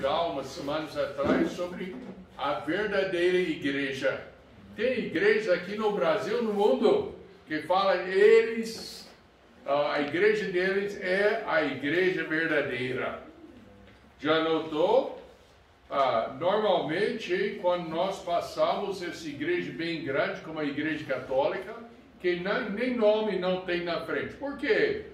legal umas semanas atrás sobre a verdadeira igreja. Tem igrejas aqui no Brasil, no mundo, que falam a igreja deles é a igreja verdadeira. Já notou? Normalmente, quando nós passamos essa igreja bem grande, como a igreja católica, que nem nome não tem na frente. Por quê?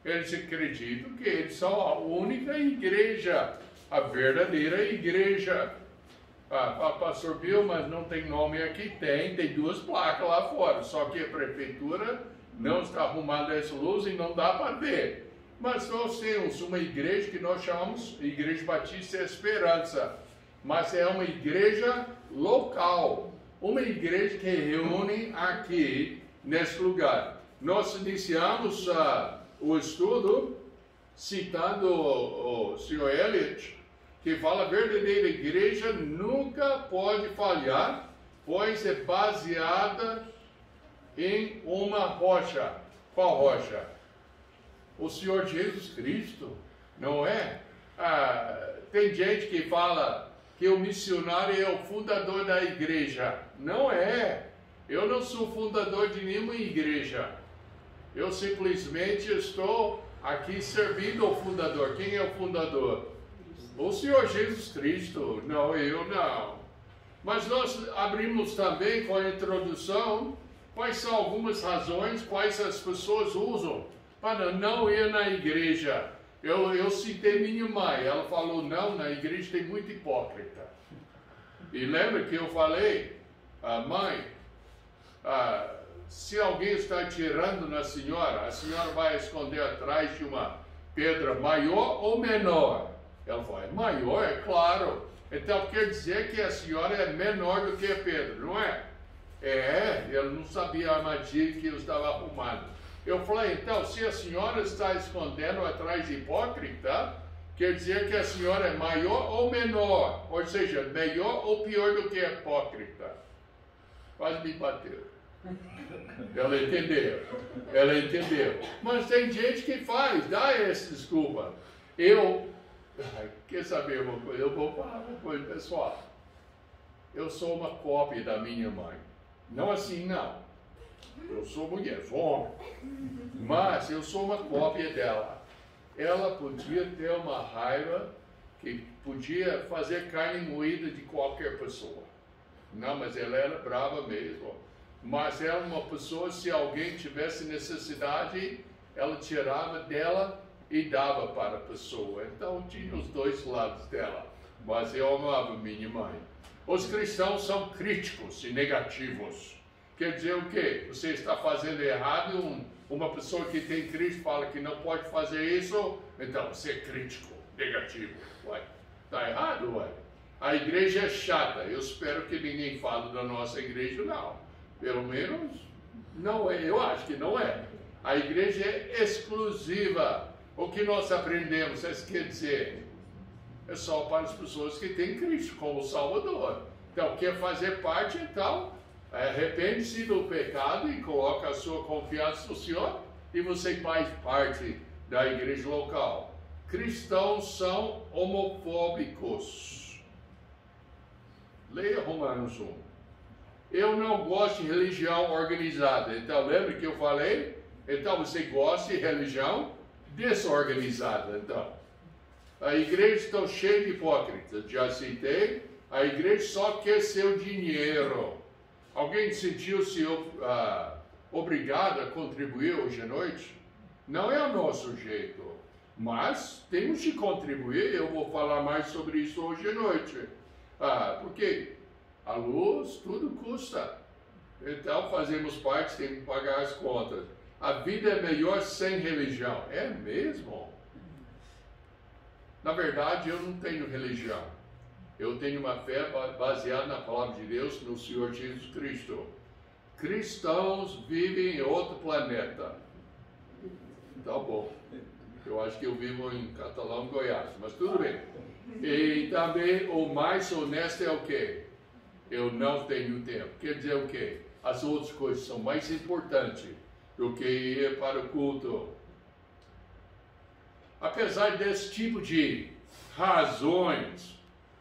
Eles acreditam que eles são a única igreja, a verdadeira igreja. Pastor Bill, mas não tem nome aqui? Tem 2 placas lá fora, só que a prefeitura não está arrumando essa luz e não dá para ver. Mas nós temos uma igreja que nós chamamos Igreja Batista Esperança, mas é uma igreja local, uma igreja que reúne aqui nesse lugar. Nós iniciamos o estudo citando o Sr. Elliot, que fala: a verdadeira igreja nunca pode falhar, pois é baseada em uma rocha. Qual rocha? O Senhor Jesus Cristo, não é? Tem gente que fala que o missionário é o fundador da igreja. Não é. Eu não sou fundador de nenhuma igreja. Eu simplesmente estou aqui servindo ao fundador. Quem é o fundador? O Senhor Jesus Cristo. Não, eu não. Mas nós abrimos também com a introdução quais são algumas razões quais as pessoas usam para não ir na igreja. Eu citei minha mãe, ela falou: não, na igreja tem muito hipócrita. E lembra que eu falei: mãe, se alguém está atirando na senhora, a senhora vai esconder atrás de uma pedra maior ou menor? Ela falou: é maior, é claro. Então quer dizer que a senhora é menor do que a pedra, não é? Ele não sabia a armadilha que eu estava arrumando. Eu falei: então, se a senhora está escondendo atrás de hipócrita, quer dizer que a senhora é maior ou menor? Ou seja, melhor ou pior do que a hipócrita? Quase me bateu. Ela entendeu. Mas tem gente que dá essa desculpa. Quer saber uma coisa? Eu vou falar uma coisa, pessoal. Eu sou uma cópia da minha mãe. Não assim, não. Eu sou mulher, sou homem. Mas eu sou uma cópia dela. Ela podia ter uma raiva que podia fazer carne moída de qualquer pessoa. Não, mas ela era brava mesmo. Mas era uma pessoa, se alguém tivesse necessidade, ela tirava dela e dava para a pessoa. Então tinha os dois lados dela. Mas eu amava minha mãe. Os cristãos são críticos e negativos. Quer dizer o quê? Você está fazendo errado, uma pessoa que tem Cristo fala que não pode fazer isso, então você é crítico, negativo. Está errado, A igreja é chata. Eu espero que ninguém fale da nossa igreja, não. Pelo menos, não é. Eu acho que não é. A igreja é exclusiva. O que nós aprendemos, quer dizer, é só para as pessoas que têm Cristo como Salvador. Então, quer fazer parte, então, arrepende-se do pecado e coloca a sua confiança no Senhor e você faz parte da igreja local. Cristãos são homofóbicos. Leia Romanos 1. Eu não gosto de religião organizada. Então, lembra que eu falei? Então, você gosta de religião desorganizada. Então, a igreja está cheia de hipócritas. Já citei. A igreja só quer seu dinheiro. Alguém sentiu-se obrigado a contribuir hoje à noite? Não é o nosso jeito. Mas temos de contribuir. Eu vou falar mais sobre isso hoje à noite. Porque a luz, tudo custa. Então fazemos parte, temos que pagar as contas. A vida é melhor sem religião. É mesmo? Na verdade, eu não tenho religião. Eu tenho uma fé baseada na palavra de Deus, no Senhor Jesus Cristo. Cristãos vivem em outro planeta. Tá bom. Eu acho que eu vivo em Catalão, Goiás, mas tudo bem. E também o mais honesto é o quê? Eu não tenho tempo. Quer dizer o quê? As outras coisas são mais importantes do que ir para o culto. Apesar desse tipo de razões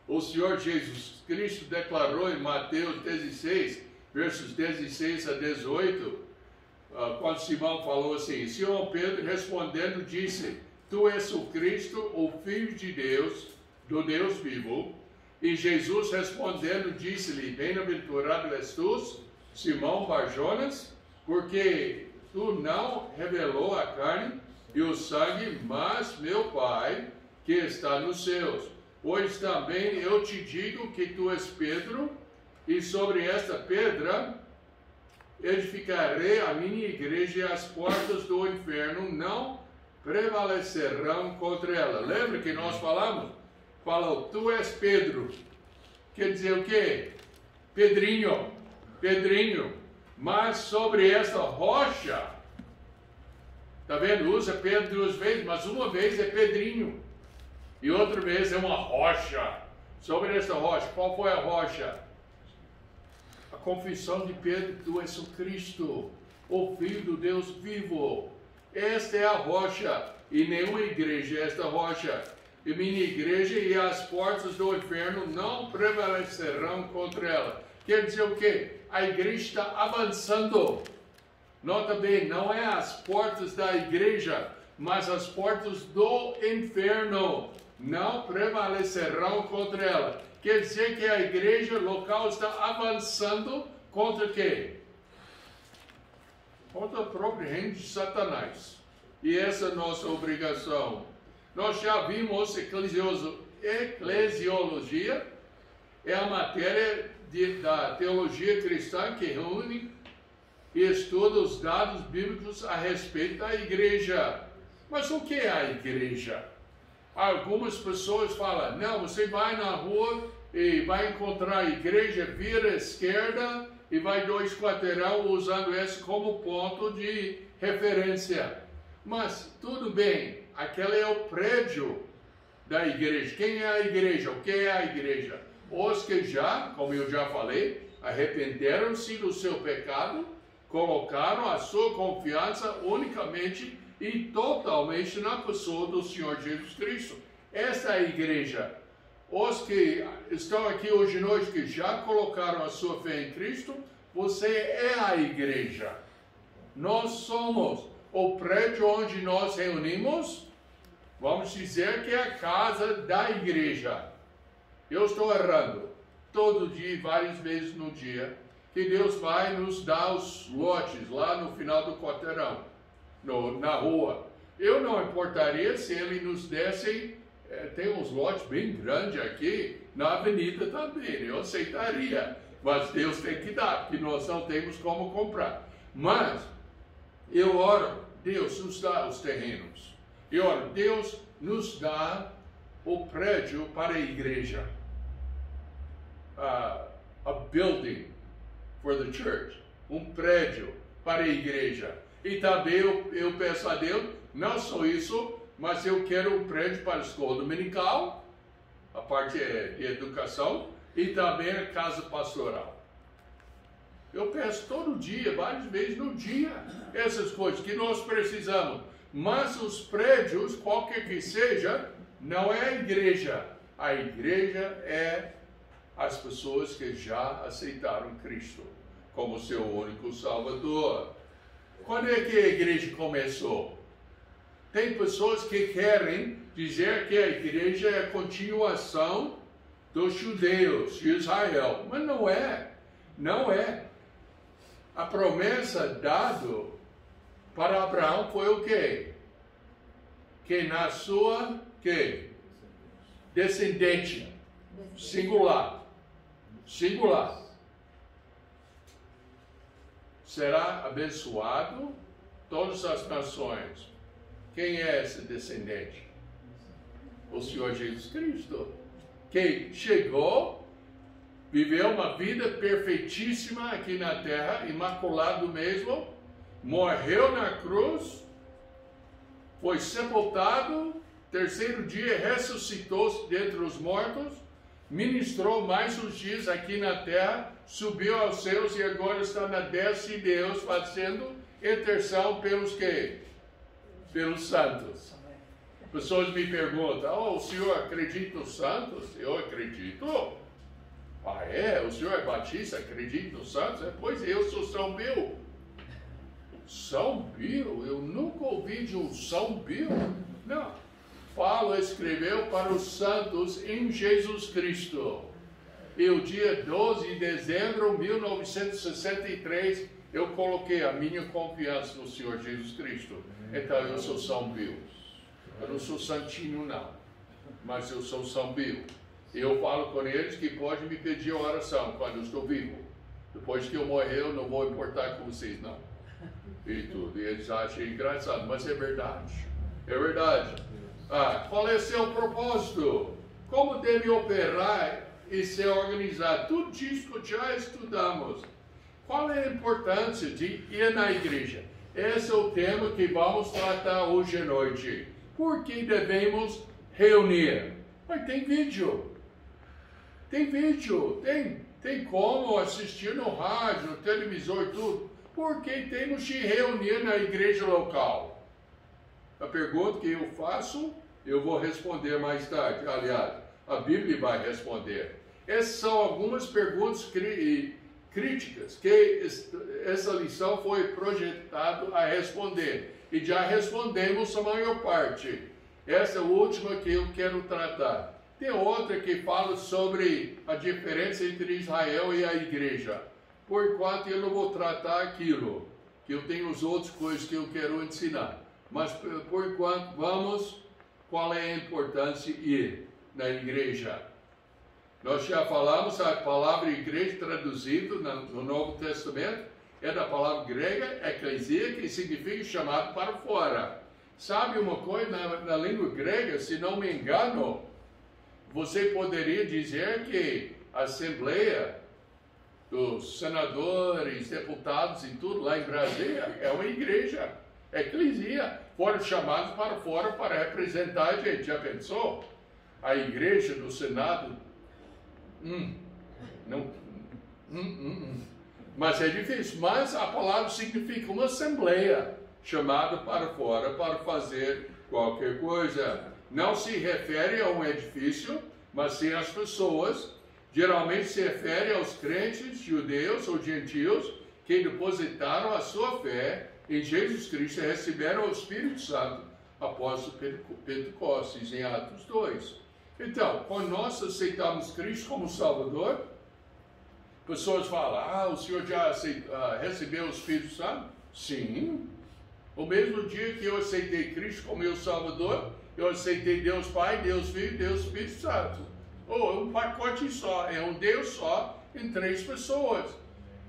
o Senhor Jesus Cristo declarou em Mateus 16, versos 16 a 18, quando Simão falou assim: Simão Pedro respondendo disse: Tu és o Cristo, o Filho de Deus, do Deus vivo. E Jesus respondendo disse-lhe: Bem-aventurado és tu, Simão Bar-Jonas, porque tu não revelou a carne e o sangue, mas meu Pai que está nos céus. Pois também eu te digo que tu és Pedro, e sobre esta pedra edificarei a minha igreja, e as portas do inferno não prevalecerão contra ela. Lembra que nós falamos? Falou, tu és Pedro. Quer dizer o quê? Pedrinho, Pedrinho. Mas sobre esta rocha, tá vendo? Usa Pedro duas vezes, mas uma vez é Pedrinho. E outra vez é uma rocha. Sobre esta rocha, qual foi a rocha? A confissão de Pedro: tu és o Cristo, o Filho do Deus vivo. Esta é a rocha, e nenhuma igreja é esta rocha. E minha igreja, e as portas do inferno não prevalecerão contra ela. Quer dizer o quê? A igreja está avançando. Nota bem, não é as portas da igreja, mas as portas do inferno não prevalecerão contra ela. Quer dizer que a igreja local está avançando contra quê? Contra a própria reino de Satanás. E essa é a nossa obrigação. Nós já vimos eclesiologia, é a matéria da teologia cristã que reúne e estuda os dados bíblicos a respeito da igreja. Mas o que é a igreja? Algumas pessoas falam: não, você vai na rua e vai encontrar a igreja, vira à esquerda e vai 2 quarteirão, usando esse como ponto de referência. Mas tudo bem, aquele é o prédio da igreja. Quem é a igreja? O que é a igreja? Os que já, como eu já falei, arrependeram-se do seu pecado, colocaram a sua confiança unicamente e totalmente na pessoa do Senhor Jesus Cristo. Essa é a igreja. Os que estão aqui hoje à noite, que já colocaram a sua fé em Cristo, você é a igreja. Nós somos o prédio onde nós reunimos, vamos dizer que é a casa da igreja. Eu estou errando. Todo dia, várias vezes no dia, que Deus vai nos dar os lotes lá no final do quarteirão, na rua. Eu não importaria se Ele nos desse, tem uns lotes bem grandes aqui, na avenida também, eu aceitaria. Mas Deus tem que dar, porque nós não temos como comprar. Mas eu oro, Deus nos dá os terrenos. Eu oro, Deus nos dá o prédio para a igreja. A building for the church. Um prédio para a igreja. E também eu peço a Deus, não só isso, mas eu quero um prédio para a escola dominical, a parte de educação, e também a casa pastoral. Eu peço todo dia, várias vezes no dia, essas coisas que nós precisamos. Mas os prédios, qualquer que seja, não é a igreja. A igreja é as pessoas que já aceitaram Cristo como seu único Salvador. Quando é que a igreja começou? Tem pessoas que querem dizer que a igreja é a continuação dos judeus de Israel. Mas não é. Não é. A promessa dada para Abraão foi o quê? Que na sua descendente, singular, será abençoado todas as nações. Quem é esse descendente? O Senhor Jesus Cristo, que chegou, viveu uma vida perfeitíssima aqui na terra, imaculado mesmo, morreu na cruz, foi sepultado, terceiro dia ressuscitou dentre os mortos, ministrou mais uns dias aqui na terra, subiu aos céus e agora está na destra de Deus, fazendo intercessão pelos quê? Pelos santos. Pessoas me perguntam, o senhor acredita nos santos? Eu acredito. Ah, é? O senhor é batista? Acredita nos santos? Pois eu sou São Bill. São Bill? Eu nunca ouvi de um São Bill. Não. Paulo escreveu para os santos em Jesus Cristo. E o dia 12 de dezembro de 1963, eu coloquei a minha confiança no Senhor Jesus Cristo. Então eu sou São Bill. Eu não sou santinho não, mas eu sou São Bill. Eu falo com eles que pode me pedir oração quando eu estou vivo. Depois que eu morrer, eu não vou importar com vocês não. E tudo. E eles acham engraçado, mas é verdade. É verdade. Qual é o seu propósito? Como deve operar e ser organizado? Tudo isso que já estudamos. Qual é a importância de ir na igreja? Esse é o tema que vamos tratar hoje à noite. Por que devemos reunir? Mas tem vídeo. Tem vídeo. Tem como assistir no rádio, no televisor e tudo. Por que temos de reunir na igreja local? A pergunta que eu faço, eu vou responder mais tarde. Aliás, a Bíblia vai responder. Essas são algumas perguntas críticas que essa lição foi projetada a responder. E já respondemos a maior parte. Essa é a última que eu quero tratar. Tem outra que fala sobre a diferença entre Israel e a igreja. Por enquanto eu não vou tratar aquilo, que eu tenho as outras coisas que eu quero ensinar. Mas por enquanto vamos, qual é a importância de ir na igreja? Nós já falamos, a palavra igreja traduzida no Novo Testamento é da palavra grega, eclesia, que significa chamado para fora. Sabe uma coisa, na língua grega, se não me engano, você poderia dizer que a Assembleia dos senadores, deputados e tudo lá em Brasília é uma igreja, eclesia. Foram chamados para fora para representar a gente. Já pensou? A igreja do Senado? Mas é difícil. Mas a palavra significa uma assembleia chamada para fora para fazer qualquer coisa. Não se refere a um edifício, mas sim às pessoas. Geralmente se refere aos crentes, judeus ou gentios, que depositaram a sua fé em Jesus Cristo e receberam o Espírito Santo após o Pentecostes, em Atos 2. Então, quando nós aceitamos Cristo como Salvador, pessoas falam, o senhor já recebeu o Espírito Santo? Sim. O mesmo dia que eu aceitei Cristo como meu Salvador, eu aceitei Deus Pai, Deus Filho e Deus Espírito Santo. É um pacote só, é um Deus só em 3 pessoas.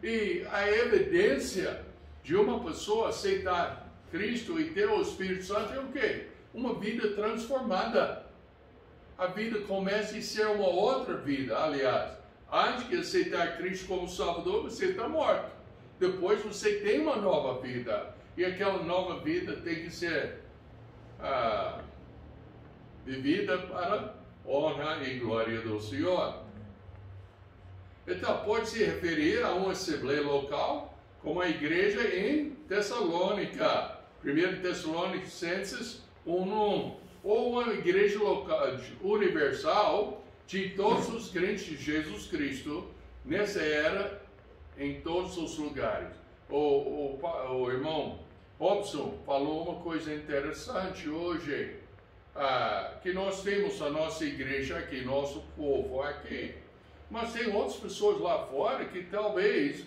E a evidência de uma pessoa aceitar Cristo e ter o Espírito Santo é o quê? Uma vida transformada. A vida começa a ser uma outra vida, aliás. Antes de aceitar Cristo como Salvador, você está morto. Depois você tem uma nova vida. E aquela nova vida tem que ser vivida para honra e glória do Senhor. Então, pode se referir a uma assembleia local, como a igreja em Tessalônica, 1 Tessalonicenses 1:1, ou uma igreja local, universal de todos os crentes de Jesus Cristo, nessa era, em todos os lugares. O irmão Robson falou uma coisa interessante hoje, que nós temos a nossa igreja aqui, nosso povo aqui, mas tem outras pessoas lá fora que talvez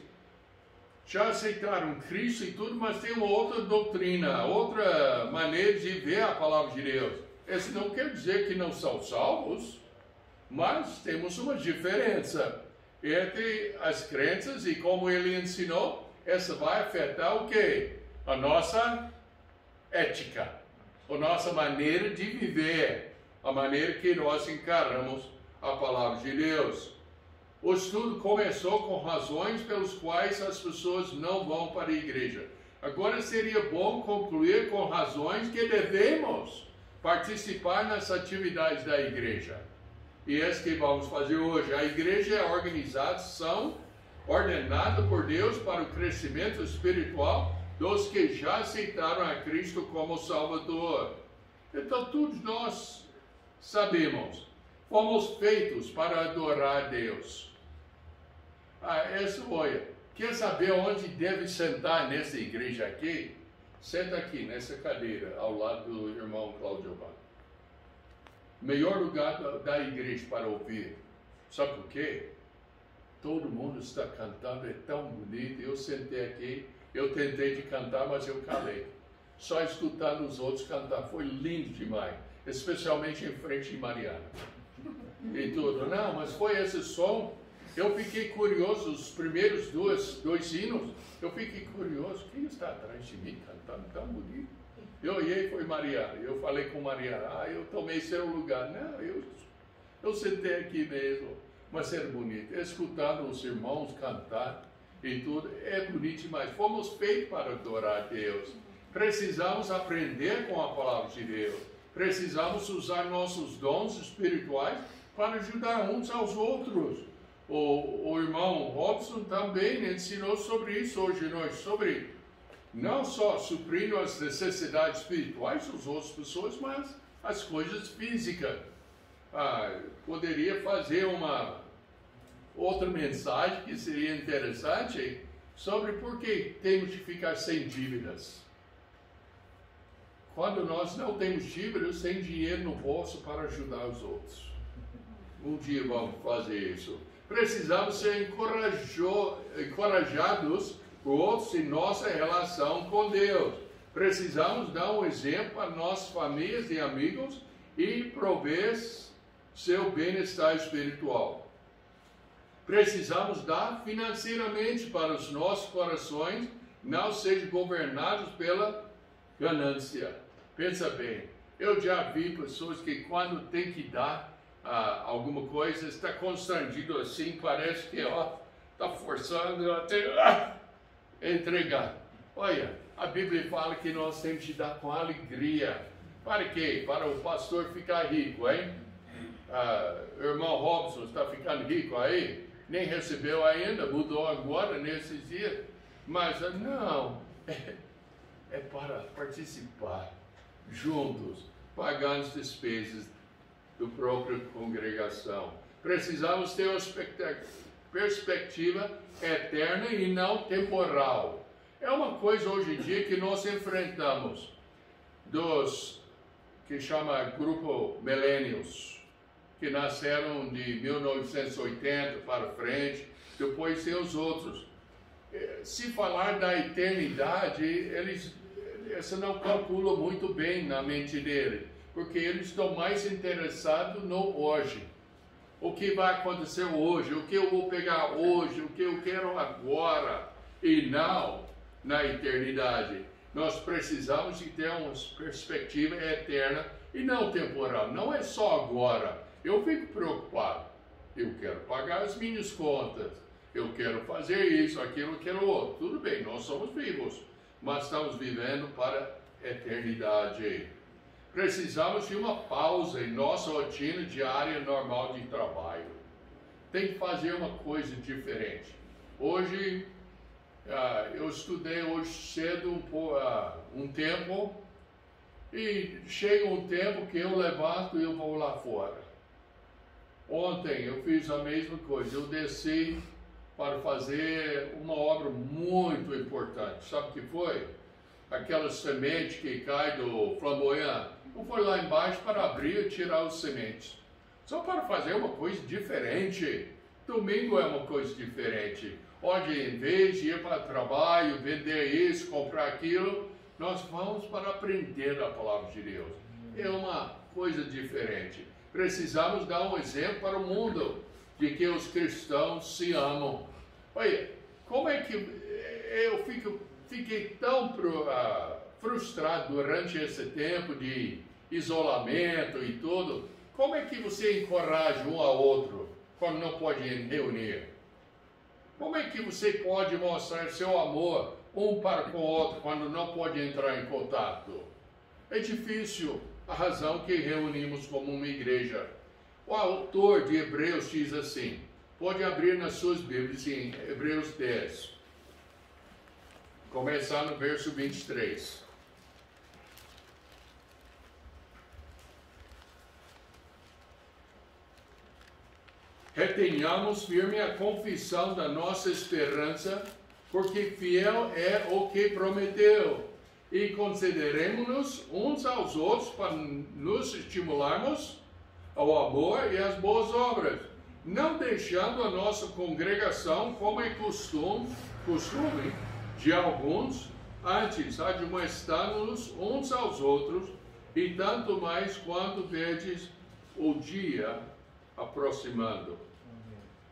já aceitaram Cristo e tudo, mas tem uma outra doutrina, outra maneira de ver a palavra de Deus. Isso não quer dizer que não são salvos, mas temos uma diferença entre as crenças e como ele ensinou, essa vai afetar o quê? A nossa ética, a nossa maneira de viver, a maneira que nós encaramos a palavra de Deus. O estudo começou com razões pelas quais as pessoas não vão para a igreja. Agora seria bom concluir com razões que devemos participar nas atividades da igreja. E é isso que vamos fazer hoje. A igreja é a organização ordenada por Deus para o crescimento espiritual dos que já aceitaram a Cristo como Salvador. Então, todos nós sabemos, fomos feitos para adorar a Deus. Olha, quer saber onde deve sentar nessa igreja aqui? Senta aqui, nessa cadeira, ao lado do irmão Cláudio Giovanni. Melhor lugar da igreja para ouvir. Sabe por quê? Todo mundo está cantando, é tão bonito. Eu sentei aqui, eu tentei de cantar, mas eu calei. Só escutando os outros cantar, foi lindo demais. Especialmente em frente de Mariana. E tudo. Não, mas foi esse som. Eu fiquei curioso, os primeiros dois hinos, eu fiquei curioso. Quem está atrás de mim cantando tão bonito? Eu olhei, foi Mariana. Eu falei com Mariana, eu tomei seu lugar. Não, eu sentei aqui mesmo. Mas era bonito. Escutando os irmãos cantar e tudo, é bonito demais. Fomos feitos para adorar a Deus. Precisamos aprender com a palavra de Deus. Precisamos usar nossos dons espirituais para ajudar uns aos outros. O irmão Robson também ensinou sobre isso hoje, sobre não só suprindo as necessidades espirituais das outras pessoas, mas as coisas físicas. Poderia fazer uma outra mensagem que seria interessante sobre por que temos de ficar sem dívidas. Quando nós não temos dívidas, sem dinheiro no bolso para ajudar os outros. Um dia vamos fazer isso. Precisamos ser encorajados por outros em nossa relação com Deus. Precisamos dar um exemplo para nossas famílias e amigos e prover seu bem-estar espiritual. Precisamos dar financeiramente para os nossos corações não sejam governados pela ganância. Pensa bem, eu já vi pessoas que quando tem que dar alguma coisa, está constrangido assim, parece que está forçando até entregar. Olha, a Bíblia fala que nós temos de dar com alegria. Para quê? Para o pastor ficar rico, hein? Irmão Robson está ficando rico aí? Nem recebeu ainda, mudou agora, nesses dias. Mas não, é para participar juntos, pagando as despesas da própria congregação. Precisamos ter uma perspectiva eterna e não temporal. É uma coisa hoje em dia que nós enfrentamos dos que chama Grupo Millennials, que nasceram de 1980 para frente, depois tem os outros. Se falar da eternidade, eles não calculam muito bem na mente dele, porque eles estão mais interessados no hoje. O que vai acontecer hoje, o que eu vou pegar hoje, o que eu quero agora, e não na eternidade. Nós precisamos de ter uma perspectiva eterna e não temporal. Não é só agora. Eu fico preocupado. Eu quero pagar as minhas contas. Eu quero fazer isso, aquilo, aquilo outro. Tudo bem, nós somos vivos, mas estamos vivendo para a eternidade. Precisamos de uma pausa em nossa rotina diária normal de trabalho. Tem que fazer uma coisa diferente. Hoje, eu estudei hoje cedo um tempo, e chega um tempo que eu levanto e eu vou lá fora. Ontem eu fiz a mesma coisa, eu desci para fazer uma obra muito importante. Sabe o que foi? Aquela semente que cai do flamboyant. Eu fui lá embaixo para abrir e tirar os sementes. Só para fazer uma coisa diferente. Domingo é uma coisa diferente. Onde em vez de ir para o trabalho, vender isso, comprar aquilo, nós vamos para aprender a palavra de Deus. É uma coisa diferente. Precisamos dar um exemplo para o mundo de que os cristãos se amam. Olha, como é que eu fiquei tão frustrado durante esse tempo de isolamento e tudo. Como é que você encoraja um ao outro quando não pode reunir? Como é que você pode mostrar seu amor um para com o outro quando não pode entrar em contato? É difícil. A razão que reunimos como uma igreja. O autor de Hebreus diz assim, pode abrir nas suas Bíblias em Hebreus 10, começar no verso 23. Retenhamos firme a confissão da nossa esperança, porque fiel é o que prometeu. E consideremos-nos uns aos outros para nos estimularmos ao amor e às boas obras, não deixando a nossa congregação como é costume de alguns, antes admoestando-nos uns aos outros, e tanto mais quando vedes o dia aproximando.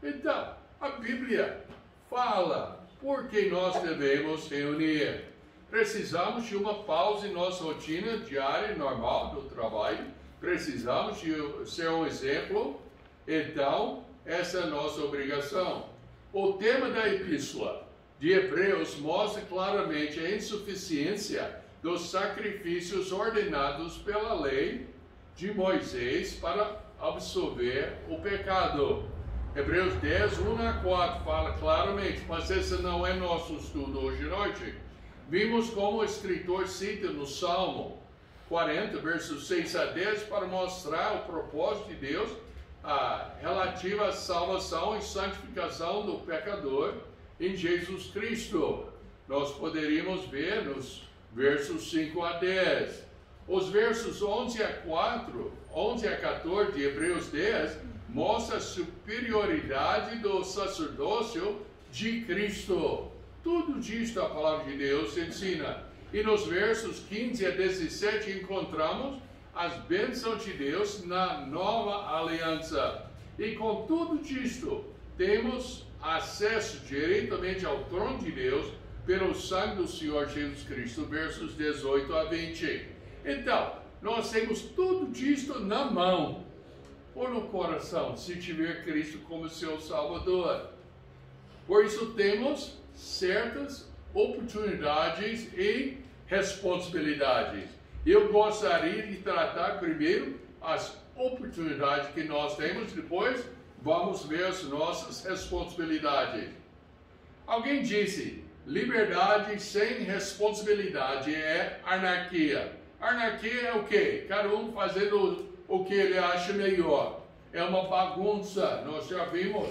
Então, a Bíblia fala por que nós devemos reunir. Precisamos de uma pausa em nossa rotina diária normal do trabalho. Precisamos de ser um exemplo. Então, essa é a nossa obrigação. O tema da epístola de Hebreus mostra claramente a insuficiência dos sacrifícios ordenados pela lei de Moisés para absolver o pecado. Hebreus 10, 1 a 4 fala claramente, mas esse não é nosso estudo hoje à noite. Vimos como o escritor cita no Salmo 40, versos 6 a 10, para mostrar o propósito de Deus relativo à salvação e santificação do pecador em Jesus Cristo. Nós poderíamos ver nos versos 5 a 10. Os versos 11 a 14 de Hebreus 10 mostram a superioridade do sacerdócio de Cristo. Tudo disto a palavra de Deus ensina. E nos versos 15 a 17 encontramos as bênçãos de Deus na nova aliança. E com tudo disto, temos acesso diretamente ao trono de Deus pelo sangue do Senhor Jesus Cristo, versos 18 a 20. Então, nós temos tudo disto na mão, ou no coração, se tiver Cristo como seu Salvador. Por isso temos certas oportunidades e responsabilidades. Eu gostaria de tratar primeiro as oportunidades que nós temos, depois vamos ver as nossas responsabilidades. Alguém disse, liberdade sem responsabilidade é anarquia. Anarquia é o quê? Cada um fazendo o que ele acha melhor. É uma bagunça. Nós já vimos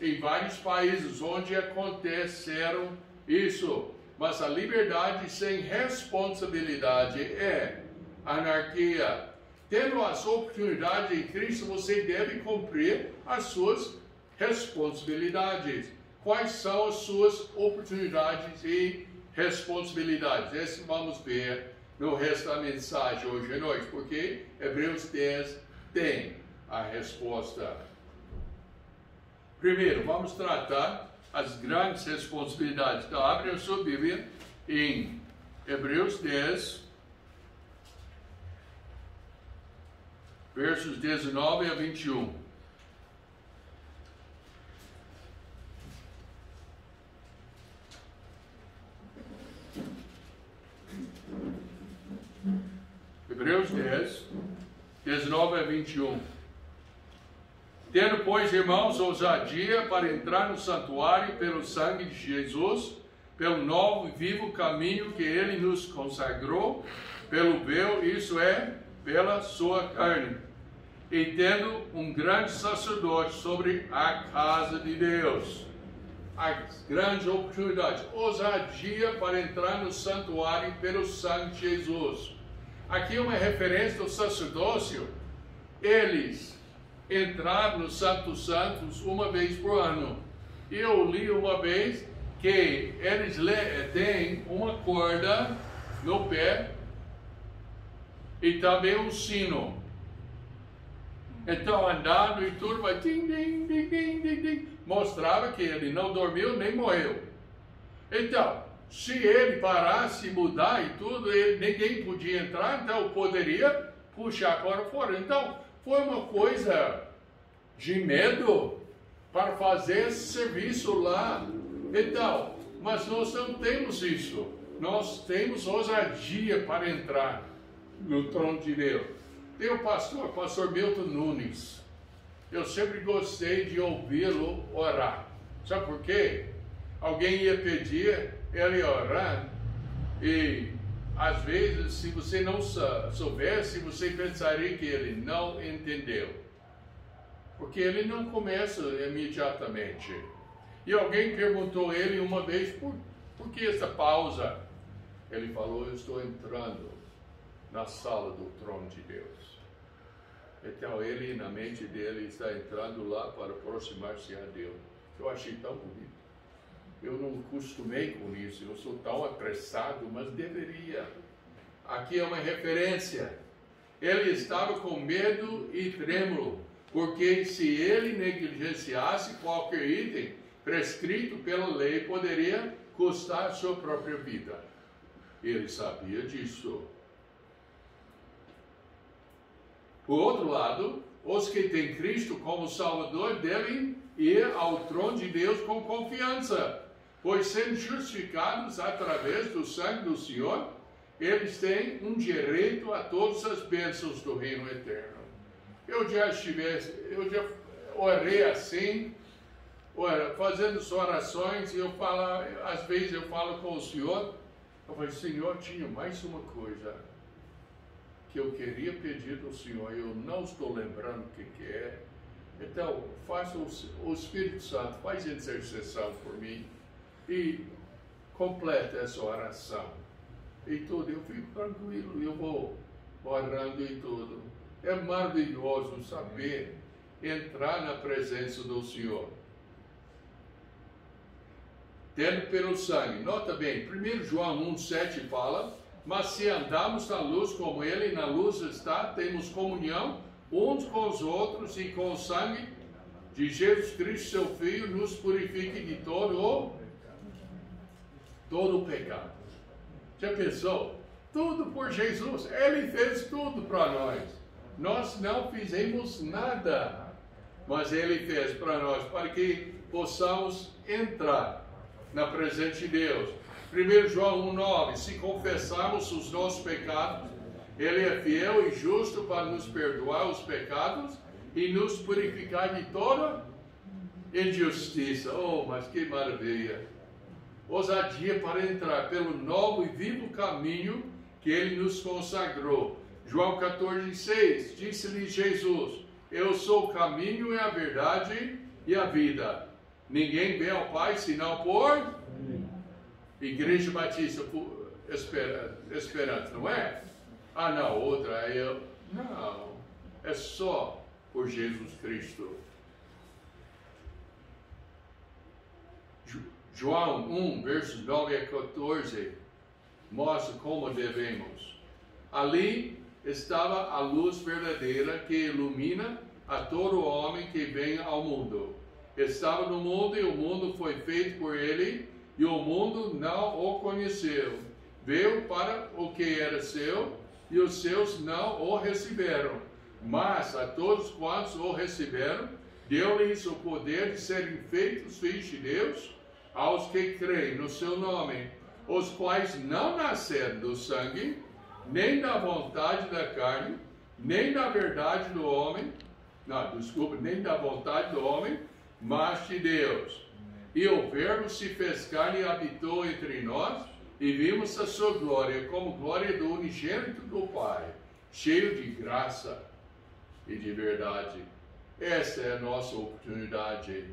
em vários países onde aconteceram isso. Mas a liberdade sem responsabilidade é anarquia. Tendo as oportunidades em Cristo, você deve cumprir as suas responsabilidades. Quais são as suas oportunidades e responsabilidades? Esse vamos ver no resto da mensagem hoje à noite, porque Hebreus 10 tem a resposta. Primeiro, vamos tratar as grandes responsabilidades. Então, abre a sua Bíblia em Hebreus 10, versos 19 a 21. Hebreus 10, 19 a 21. Tendo, pois, irmãos, ousadia para entrar no santuário pelo sangue de Jesus, pelo novo e vivo caminho que ele nos consagrou, pelo véu, isso é, pela sua carne, e tendo um grande sacerdote sobre a casa de Deus. As grandes oportunidades, ousadia para entrar no santuário pelo sangue de Jesus. Aqui uma referência do sacerdócio. Eles entraram no Santo Santos uma vez por ano. Eu li uma vez que eles têm uma corda no pé e também um sino. Então andando e tudo vai tim, tim, tim, tim, tim, tim. Mostrava que ele não dormiu nem morreu. Então, se ele parasse, mudar e tudo, ninguém podia entrar, então poderia puxar para fora. Então, foi uma coisa de medo para fazer esse serviço lá. Então, mas nós não temos isso. Nós temos ousadia para entrar no trono de Deus. Tem o pastor Milton Nunes. Eu sempre gostei de ouvi-lo orar. Sabe por quê? Alguém ia pedir, ele ia orar, e às vezes, se você não soubesse, você pensaria que ele não entendeu. porque ele não começa imediatamente. E alguém perguntou a ele uma vez, por que essa pausa? Ele falou, eu estou entrando na sala do trono de Deus. Então ele, na mente dele, está entrando lá para aproximar-se a Deus. Eu achei tão bonito. Eu não costumei com isso, eu sou tão apressado, mas deveria. Aqui é uma referência. Ele estava com medo e trêmulo, porque se ele negligenciasse qualquer item prescrito pela lei, poderia custar sua própria vida. Ele sabia disso. Por outro lado, os que têm Cristo como Salvador devem ir ao trono de Deus com confiança, pois sendo justificados através do sangue do Senhor, eles têm um direito a todas as bênçãos do reino eterno. Eu já orei assim, fazendo as orações, e às vezes eu falo com o Senhor, eu falei, Senhor, tinha mais uma coisa que eu queria pedir ao Senhor, eu não estou lembrando o que é. Então, faça o Espírito Santo, faz intercessão por mim e completa essa oração. E tudo, eu fico tranquilo, eu vou orando e tudo. É maravilhoso saber entrar na presença do Senhor. Tendo pelo sangue. Nota bem, 1 João 1,7 fala, mas se andamos na luz como Ele na luz está, temos comunhão uns com os outros, e com o sangue de Jesus Cristo, seu Filho, nos purifique de todo o pecado. Já pensou? Tudo por Jesus. Ele fez tudo para nós. Nós não fizemos nada, mas Ele fez para nós, para que possamos entrar na presença de Deus. 1 João 1,9, se confessarmos os nossos pecados, Ele é fiel e justo para nos perdoar os pecados e nos purificar de toda injustiça. Oh, mas que maravilha! Ousadia para entrar pelo novo e vivo caminho que Ele nos consagrou. João 14,6, disse-lhe Jesus, eu sou o caminho e a verdade e a vida. Ninguém vem ao Pai senão por Igreja Batista Esperança, não é? Ah, não, outra é eu. Não, é só por Jesus Cristo. João 1, versos 9 a 14, mostra como devemos. Ali estava a luz verdadeira que ilumina a todo homem que vem ao mundo. Estava no mundo e o mundo foi feito por ele, e o mundo não o conheceu. Veio para o que era seu, e os seus não o receberam. Mas a todos quantos o receberam, deu-lhes o poder de serem feitos filhos de Deus, aos que creem no seu nome, os quais não nasceram do sangue, nem da vontade da carne, nem da verdade do homem, nem da vontade do homem, mas de Deus. E o Verbo se fez carne e habitou entre nós, e vimos a sua glória, como glória do unigênito do Pai, cheio de graça e de verdade. Essa é a nossa oportunidade.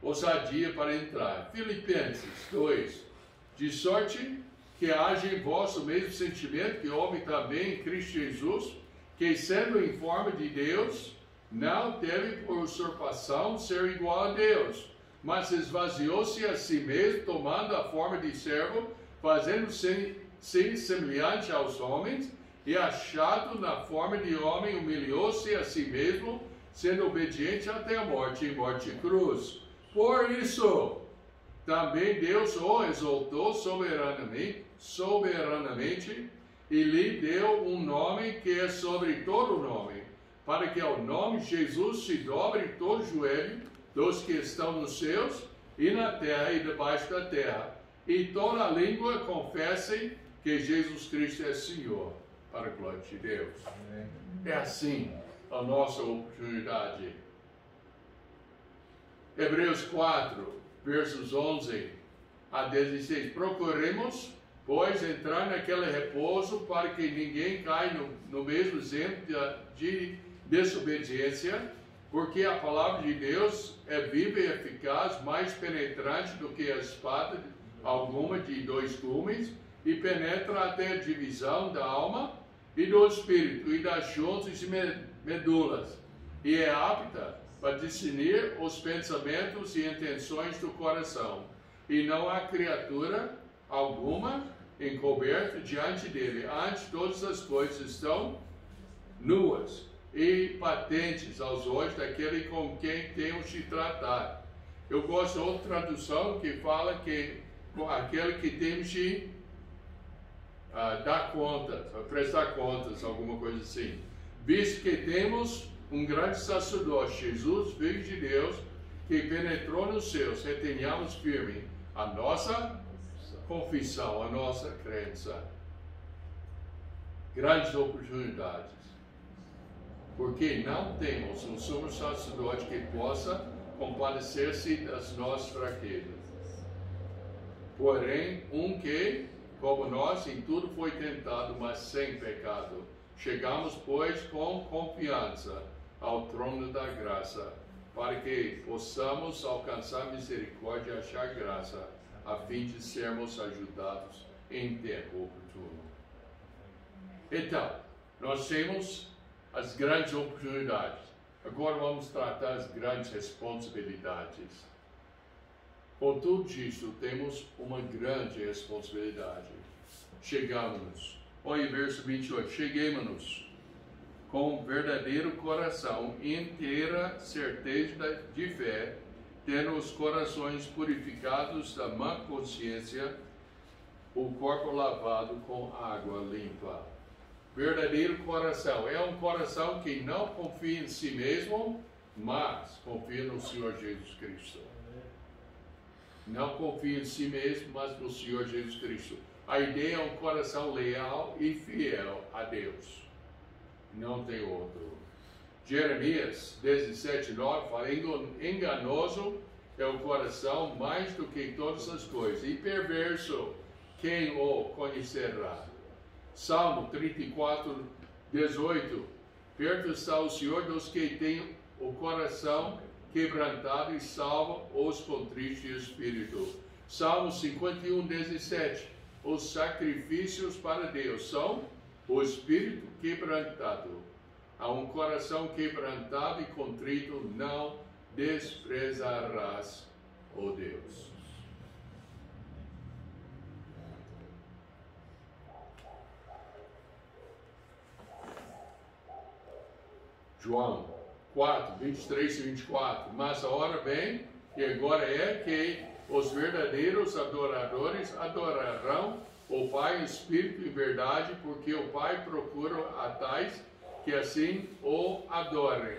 Ousadia para entrar. Filipenses 2. De sorte que haja em vós o mesmo sentimento que houve também em Cristo Jesus, que sendo em forma de Deus, não teve por usurpação ser igual a Deus, mas esvaziou-se a si mesmo, tomando a forma de servo, fazendo-se semelhante aos homens, e achado na forma de homem, humilhou-se a si mesmo, sendo obediente até a morte, e morte de cruz. Por isso, também Deus o exaltou soberanamente, e lhe deu um nome que é sobre todo nome, para que ao nome de Jesus se dobre todo joelho dos que estão nos céus e na terra e debaixo da terra, e toda língua confesse que Jesus Cristo é Senhor, para a glória de Deus. Amém. É assim a nossa oportunidade. Hebreus 4, versos 11 a 16. Procuremos pois entrar naquele repouso para que ninguém caia no mesmo exemplo de desobediência, porque a palavra de Deus é viva e eficaz, mais penetrante do que a espada alguma de 2 gumes, e penetra até a divisão da alma e do espírito, e das juntas e medulas, e é apta para discernir os pensamentos e intenções do coração. E não há criatura alguma encoberta diante dele. Antes, todas as coisas estão nuas e patentes aos olhos daquele com quem temos de tratar. Eu gosto de outra tradução que fala que aquele que temos de dar contas, prestar contas, alguma coisa assim. Visto que temos um grande sacerdote, Jesus, Filho de Deus, que penetrou nos céus, retenhamos firme a nossa confissão, a nossa crença. Grandes oportunidades. Porque não temos um sumo sacerdote que possa compadecer-se das nossas fraquezas. Porém, um que, como nós, em tudo foi tentado, mas sem pecado. Chegamos, pois, com confiança ao trono da graça, para que possamos alcançar misericórdia e achar graça, a fim de sermos ajudados em tempo oportuno. Então, nós temos as grandes oportunidades. Agora vamos tratar as grandes responsabilidades. Com tudo isso, temos uma grande responsabilidade. Chegamos-nos. Olha o verso 28. Cheguemos-nos com verdadeiro coração, inteira certeza de fé, tendo os corações purificados da má consciência, o corpo lavado com água limpa. Verdadeiro coração é um coração que não confia em si mesmo, mas confia no Senhor Jesus Cristo. Não confia em si mesmo, mas no Senhor Jesus Cristo. A ideia é um coração leal e fiel a Deus. Não tem outro. Jeremias 17:9 fala: enganoso é o coração mais do que todas as coisas, e perverso, quem o conhecerá? Salmo 34:18 perto está o Senhor dos que têm o coração quebrantado e salva os contritos de espírito. Salmo 51:17 os sacrifícios para Deus são o espírito quebrantado. A um coração quebrantado e contrito não desprezarás, ó Deus. João 4:23-24. Mas a hora vem, e agora é, que os verdadeiros adoradores adorarão o Pai em espírito e verdade, porque o Pai procura a tais que assim o adorem.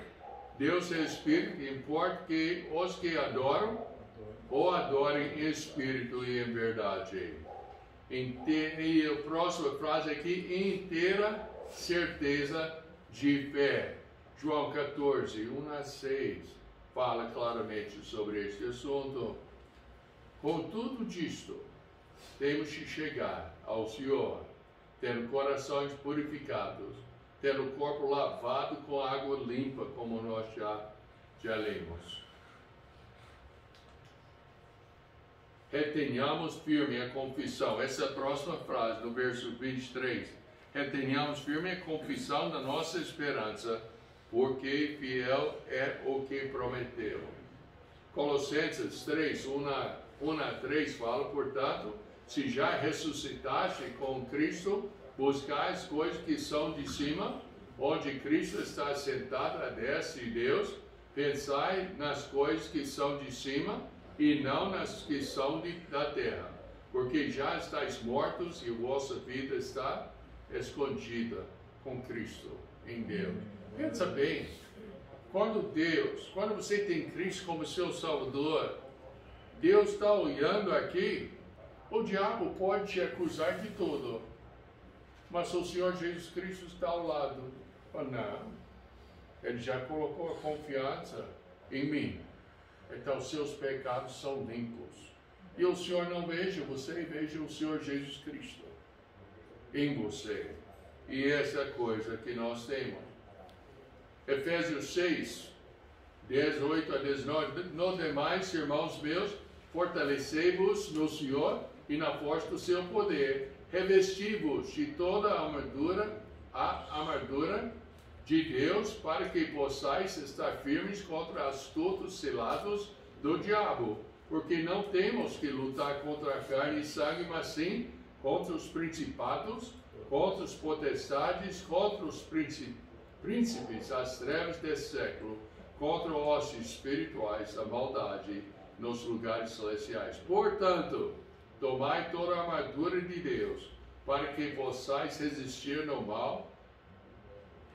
Deus é espírito, e importa que os que adoram o adorem em espírito e em verdade. E a próxima frase aqui: inteira certeza de fé. João 14:1-6 fala claramente sobre este assunto. Com tudo disto, temos de chegar ao Senhor, tendo corações purificados, tendo o corpo lavado com água limpa, como nós já lemos. Retenhamos firme a confissão. Essa é a próxima frase, no verso 23. Retenhamos firme a confissão da nossa esperança, porque fiel é o que prometeu. Colossenses 3:1-3 fala: portanto, se já ressuscitaste com Cristo, buscai as coisas que são de cima, onde Cristo está sentado à destra de Deus. Pensai nas coisas que são de cima, e não nas que são da terra, porque já estáis mortos e vossa vida está escondida com Cristo em Deus. Pensa bem, quando você tem Cristo como seu Salvador, Deus está olhando aqui, o diabo pode te acusar de tudo, mas o Senhor Jesus Cristo está ao lado. Não, Ele já colocou a confiança em mim, então seus pecados são limpos. E o Senhor não veja você, veja o Senhor Jesus Cristo em você. E essa é a coisa que nós temos. Efésios 6, 18 a 19. No demais, irmãos meus, fortalecei-vos no Senhor e na força do seu poder. Revesti-vos de toda a armadura de Deus, para que possais estar firmes contra astutos cilados do diabo. Porque não temos que lutar contra a carne e sangue, mas sim contra os principados, contra os potestades, contra os príncipes das trevas desse século, contra os hostes espirituais da maldade nos lugares celestiais. Portanto, tomai toda a armadura de Deus, para que possais resistir no mal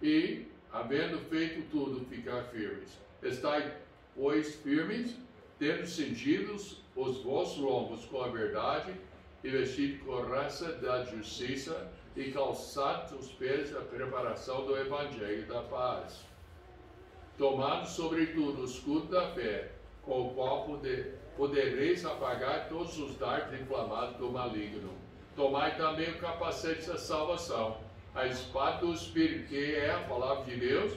e, havendo feito tudo, ficar firmes. Estai, pois, firmes, tendo cingidos os vossos lombos com a verdade, e vestido com a raça da justiça, e calçados os pés a preparação do Evangelho da paz. Tomado sobretudo o escudo da fé, com o qual podereis apagar todos os dardos inflamados do maligno. Tomai também o capacete da salvação, a espada do Espírito, que é a palavra de Deus,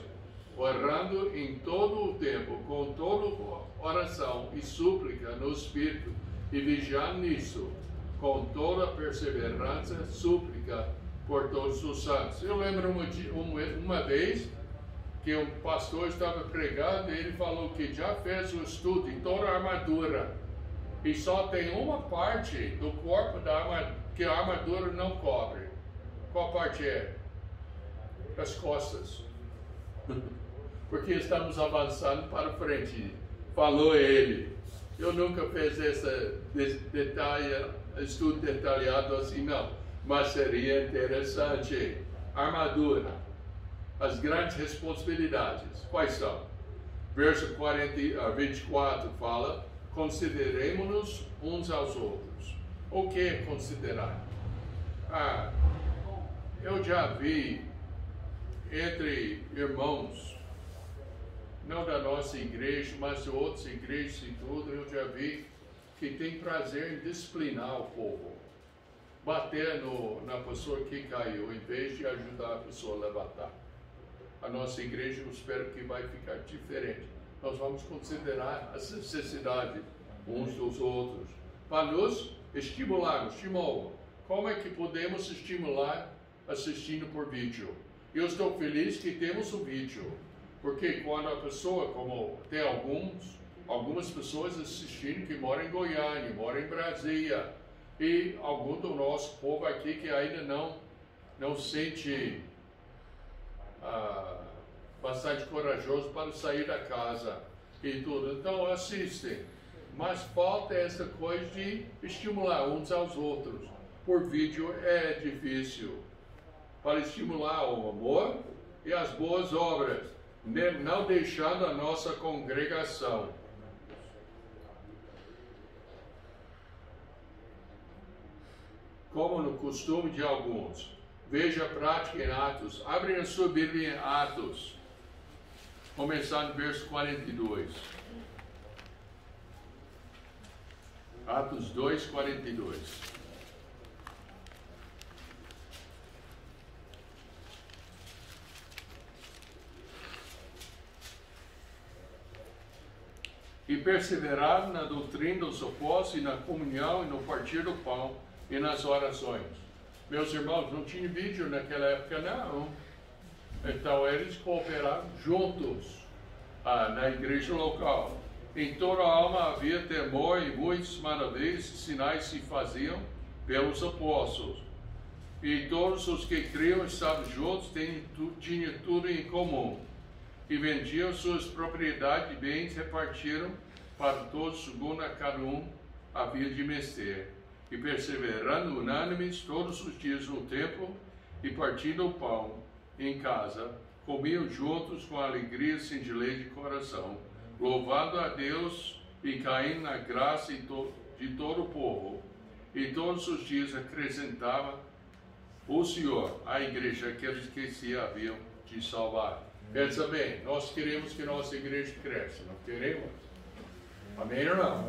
orando em todo o tempo, com toda oração e súplica no Espírito, e vigiando nisso, com toda perseverança, súplica por todos os santos. Eu lembro uma vez que um pastor estava pregando e ele falou que já fez o estudo de toda a armadura e só tem uma parte do corpo da armadura que a armadura não cobre. Qual parte é? As costas. Porque estamos avançando para frente. Falou ele. Eu nunca fiz estudo detalhado assim, não. Mas seria interessante. Armadura. As grandes responsabilidades. Quais são? Verso 24 fala: consideremos-nos uns aos outros. O que é considerar? Eu já vi entre irmãos, não da nossa igreja, mas de outras igrejas e tudo, eu já vi que tem prazer em disciplinar o povo, bater na pessoa que caiu, em vez de ajudar a pessoa a levantar. A nossa igreja, eu espero que vai ficar diferente. Nós vamos considerar as necessidades uns dos outros, para nos estimularmos. Como é que podemos estimular assistindo por vídeo? Eu estou feliz que temos o vídeo, porque quando a pessoa, como tem algumas pessoas assistindo que moram em Goiânia, moram em Brasília, e algum do nosso povo aqui que ainda não sente bastante corajoso para sair da casa e tudo. Então assistem. Mas falta essa coisa de estimular uns aos outros. Por vídeo é difícil. Para estimular o amor e as boas obras, não deixando a nossa congregação. Como no costume de alguns. Veja a prática em Atos. Abre a sua Bíblia em Atos. Começar no verso 42. Atos 2, 42. E perseveraram na doutrina dos apóstolos, e na comunhão, e no partir do pão, e nas orações. Meus irmãos, não tinha vídeo naquela época, não. Então eles cooperaram juntos na igreja local. Em toda a alma havia temor, e muitas maravilhas e sinais se faziam pelos apóstolos. E todos os que criam estavam juntos, tinham tudo em comum. E vendiam suas propriedades e bens, repartiram para todos, segundo a cada um havia de menester. E perseverando unânimes todos os dias no templo, e partindo o pão em casa, comiam juntos com alegria e singelez de coração, louvando a Deus e caindo na graça de todo o povo. E todos os dias acrescentava o Senhor à igreja aqueles que se haviam de salvar. Pensa bem, nós queremos que nossa igreja cresça, não queremos? Amém, irmão?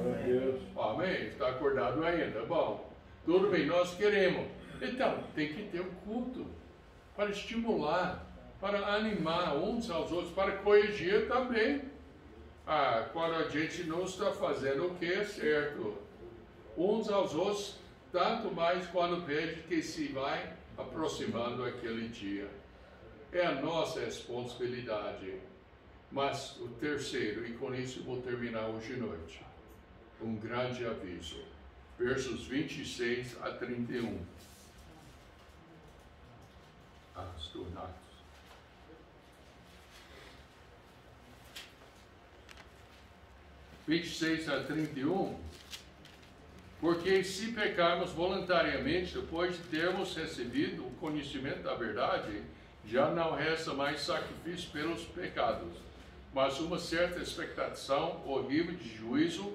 Amém. Está acordado ainda? Bom, tudo bem, nós queremos. Então, tem que ter um culto para estimular, para animar uns aos outros, para corrigir também. Quando a gente não está fazendo o que é certo, uns aos outros, tanto mais quando vejo que se vai aproximando aquele dia. É a nossa responsabilidade. Mas o terceiro, e com isso vou terminar hoje à noite, um grande aviso, versos 26 a 31. Estou nato. (26 a 31), porque se pecarmos voluntariamente, depois de termos recebido o conhecimento da verdade, já não resta mais sacrifício pelos pecados, mas uma certa expectação horrível de juízo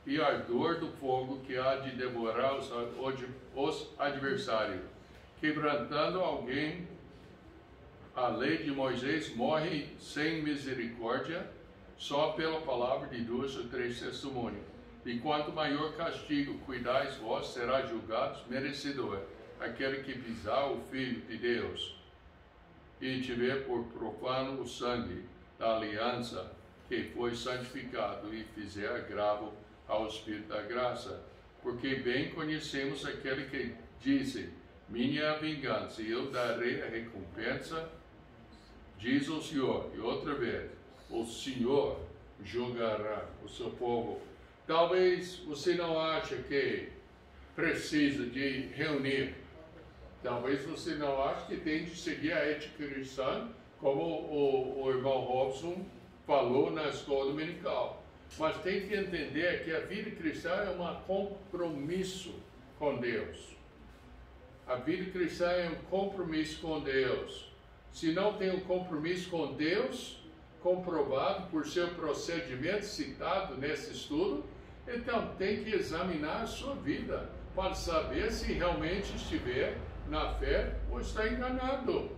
e ardor do fogo que há de devorar os adversários. Quebrantando alguém a lei de Moisés, morre sem misericórdia, só pela palavra de 2 ou 3 testemunhos. E quanto maior castigo cuidais vós, será julgado merecedor aquele que pisar o Filho de Deus e tiver por profano o sangue da aliança que foi santificado e fizer agravo ao Espírito da graça. Porque bem conhecemos aquele que disse: minha é a vingança e eu darei a recompensa, diz o Senhor. E outra vez, o Senhor julgará o seu povo. Talvez você não ache que precisa de reunir. Talvez você não ache que tem de seguir a ética cristã, como o irmão Robson falou na escola dominical. Mas tem que entender que a vida cristã é um compromisso com Deus. A vida cristã é um compromisso com Deus. Se não tem um compromisso com Deus, comprovado por seu procedimento citado nesse estudo, então tem que examinar a sua vida para saber se realmente estiver na fé ou está enganado.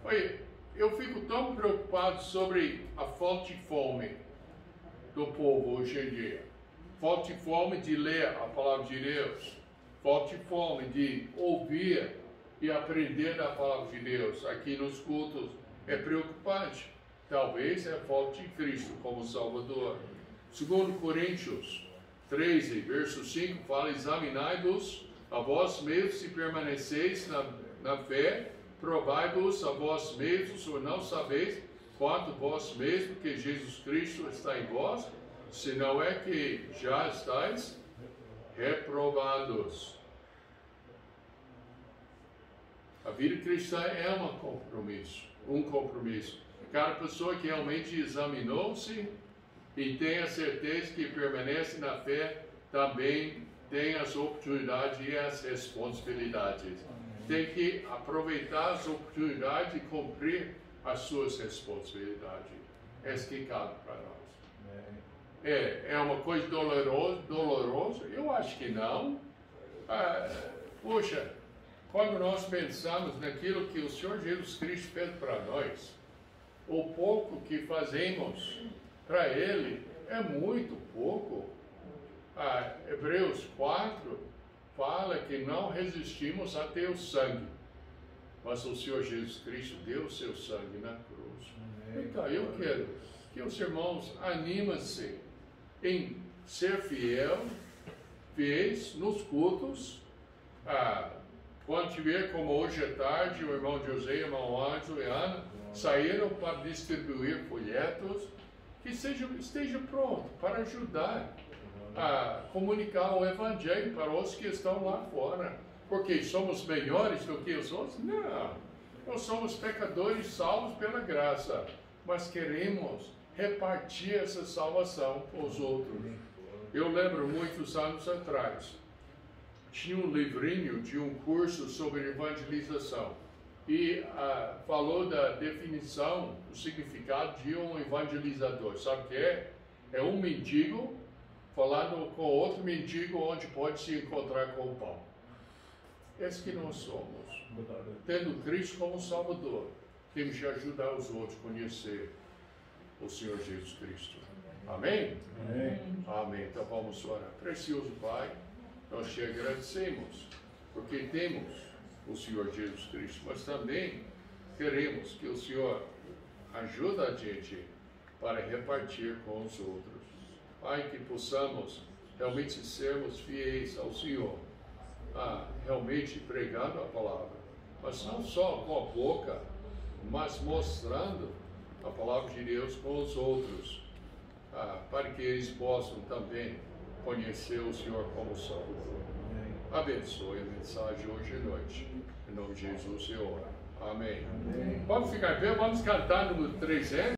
Olha, eu fico tão preocupado sobre a falta de fome do povo hoje em dia. Falta de fome de ler a palavra de Deus. Falta de fome de ouvir e aprender da palavra de Deus. Aqui nos cultos é preocupante. Talvez é a falta de Cristo como Salvador. 2 Coríntios 13, verso 5, fala: examinai-vos a vós mesmos se permaneceis na fé, provai-vos a vós mesmos, ou não sabeis quanto vós mesmos que Jesus Cristo está em vós, se não é que já estáis reprovados. A vida cristã é um compromisso. Cada pessoa que realmente examinou-se e tem a certeza que permanece na fé, também tem as oportunidades e as responsabilidades. Tem que aproveitar as oportunidades e cumprir as suas responsabilidades. Esse que cabe para nós. É uma coisa dolorosa? Eu acho que não. Puxa, quando nós pensamos naquilo que o Senhor Jesus Cristo fez para nós, o pouco que fazemos para Ele é muito pouco. Hebreus 4 fala que não resistimos a ter o sangue, mas o Senhor Jesus Cristo deu o seu sangue na cruz. Então eu quero que os irmãos animem-se em ser fiéis nos cultos. Quando tiver, como hoje à tarde, o irmão José, o irmão Ângelo e Ana saíram para distribuir folhetos, que esteja pronto para ajudar a comunicar o Evangelho para os que estão lá fora. Porque somos melhores do que os outros? Não. Nós somos pecadores salvos pela graça, mas queremos repartir essa salvação com os outros. Eu lembro muitos anos atrás, tinha um livrinho de um curso sobre evangelização e falou da definição, o significado de um evangelizador. Sabe o que é? É um mendigo falando com outro mendigo onde pode se encontrar com o pão. Esse que nós somos, tendo Cristo como Salvador, temos de ajudar os outros a conhecer. o Senhor Jesus Cristo. Amém? Amém. Amém. Então vamos orar. Precioso Pai, nós te agradecemos, porque temos o Senhor Jesus Cristo, mas também queremos que o Senhor ajude a gente para repartir com os outros. Pai, que possamos realmente sermos fiéis ao Senhor, realmente pregando a palavra, mas não só com a boca, mas mostrando a palavra de Deus com os outros, para que eles possam também conhecer o Senhor como Salvador. Abençoe a mensagem hoje à noite. Em nome de Jesus eu oro. Amém. Vamos ficar bem, vamos cantar no 300.